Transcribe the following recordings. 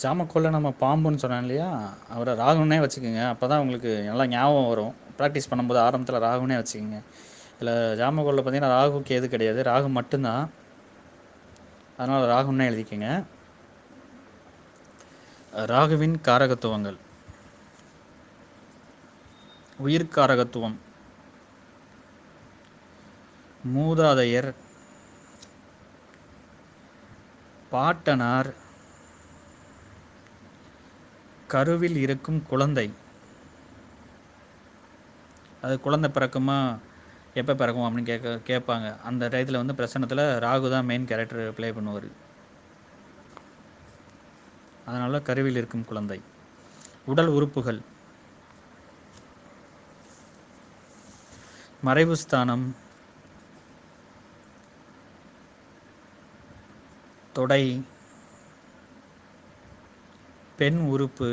ஜாமக்கோல்ல நம்ம பாம்புன்னு சொன்னேன் இல்லையா, அவரை ராகுன்னே வச்சுக்கோங்க. அப்போ தான் உங்களுக்கு நல்லா ஞாபகம் வரும். ப்ராக்டிஸ் பண்ணும்போது ஆரம்பத்தில் ராகுனே வச்சுக்கோங்க. இதில் ஜாமக்கோல்ல பார்த்தீங்கன்னா ராகு கேது கிடையாது, ராகு மட்டும்தான். அதனால் ராகுன்னே எழுதிக்கோங்க. ராகுவின் காரகத்துவங்கள். உயிர்காரகத்துவம், மூதாதையர், பாட்டனார், கருவில் இருக்கும் குழந்தை. அது குழந்தை பிறக்குமா, எப்போ பிறக்கும் அப்படின்னு கேட்பாங்க. அந்த டயத்தில் வந்து பிரசன்னத்தில் ராகு தான் மெயின் கேரக்டர் ப்ளே பண்ணுவார். அதனால் கருவில் இருக்கும் குழந்தை. உடல் உறுப்புகள், மறைவு ஸ்தானம், தொடை, பெண் உறுப்பு,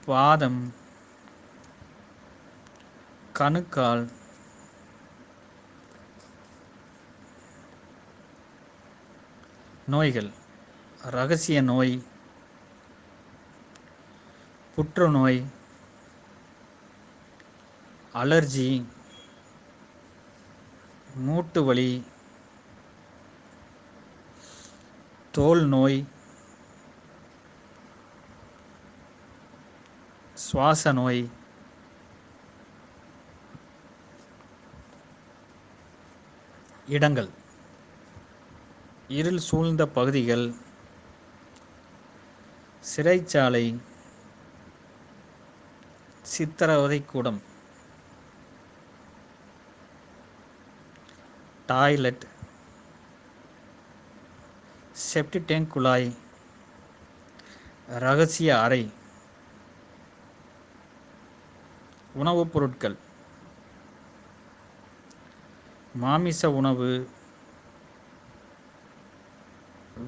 பாதம், கணுக்கால், நோய்கள், இரகசிய நோய், புற்றுநோய், அலர்ஜி, மூட்டு வலி, தோல் நோய், சுவாச நோய், இடங்கள், இருள் சூழ்ந்த பகுதிகள், சிறைச்சாலை, சித்திரவதை கூடம், டாய்லெட், செப்டிக் டேங்க் குழாய், இரகசிய அறை, உணவுப் பொருட்கள், மாமிச உணவு,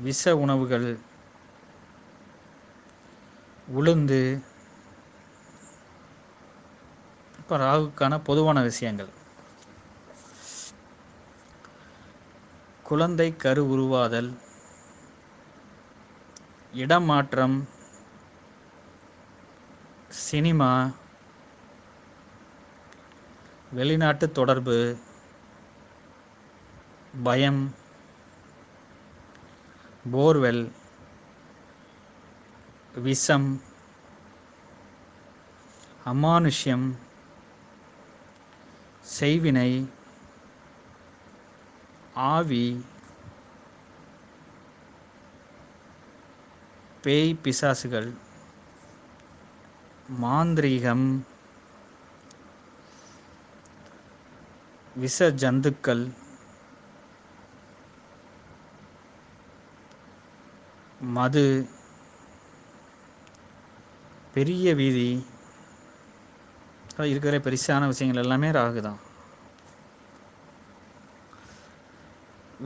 விஷ உணவுகள், உளுந்து. இப்போ ராகுக்கான பொதுவான விஷயங்கள். குழந்தை கரு உருவாதல், இடமாற்றம், சினிமா, வெளிநாட்டு தொடர்பு, பயம், போர்வெல், விஷம், அமானுஷ்யம், செய்வினை, ஆவி, பேய் பிசாசுகள், மாந்திரீகம், விஷ ஜந்துக்கள், மது, பெரிய வீதி. இருக்கிற பெருசான விஷயங்கள் எல்லாமே ராகு தான்.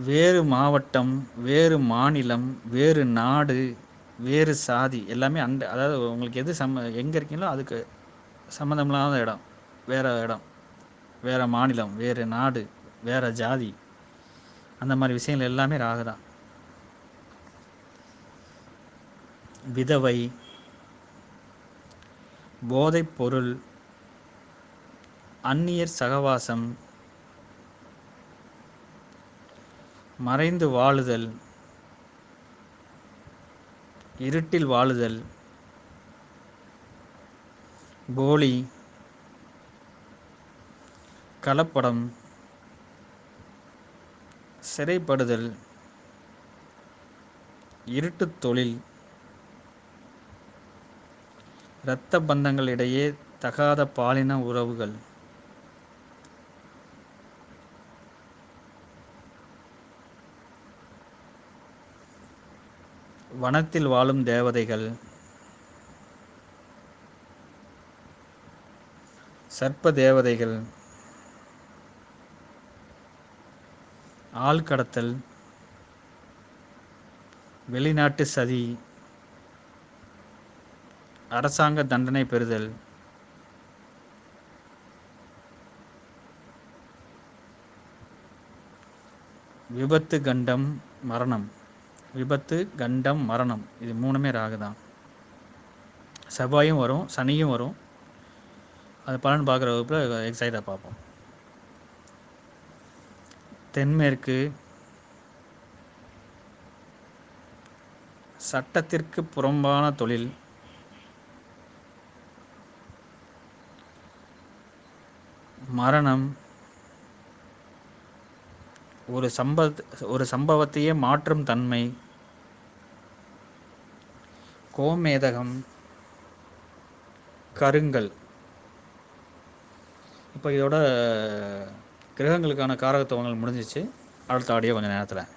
வேறு மாவட்டம், வேறு மாநிலம், வேறு நாடு, வேறு சாதி, எல்லாமே அதாவது உங்களுக்கு எது எங்கே இருக்கீங்களோ அதுக்கு சம்மந்தமில்லாத இடம், வேறு இடம், வேறு மாநிலம், வேறு நாடு, வேறு ஜாதி, அந்த மாதிரி விஷயங்கள் எல்லாமே ராகு தான். விதவை, போதைப் பொருள், அந்நியர் சகவாசம், மறைந்து வாழுதல், இருட்டில் வாழுதல், போலி, கலப்படம், சிறைப்படுதல், இருட்டுத் தொழில், இரத்த பந்தங்களிடையே தகாத பாலின உறவுகள், வனத்தில் வாழும் தேவதைகள், சர்ப்ப தேவதைகள், ஆள் கடத்தல், வெளிநாட்டு சதி, அரசாங்க தண்டனை பெறுதல், விபத்து, கண்டம், மரணம். விபத்து, கண்டம், மரணம் இது 3மே ராகு தான். செவ்வாயும் வரும், சனியும் வரும். அது பலன் பார்க்குற வகுப்பில் எக்ஸைட்டாக பார்ப்போம். தென்மேற்கு சட்டத்திற்கு புறம்பான தொழில், மரணம், ஒரு சம்பவத்தையே மாற்றும் தன்மை, கோமேதகம், கருங்கல். இப்போ இதோட கிரகங்களுக்கான காரகத்துவங்கள் முடிஞ்சிச்சு. அடுத்த ஆடியோ கொஞ்சம் நேரத்தில்.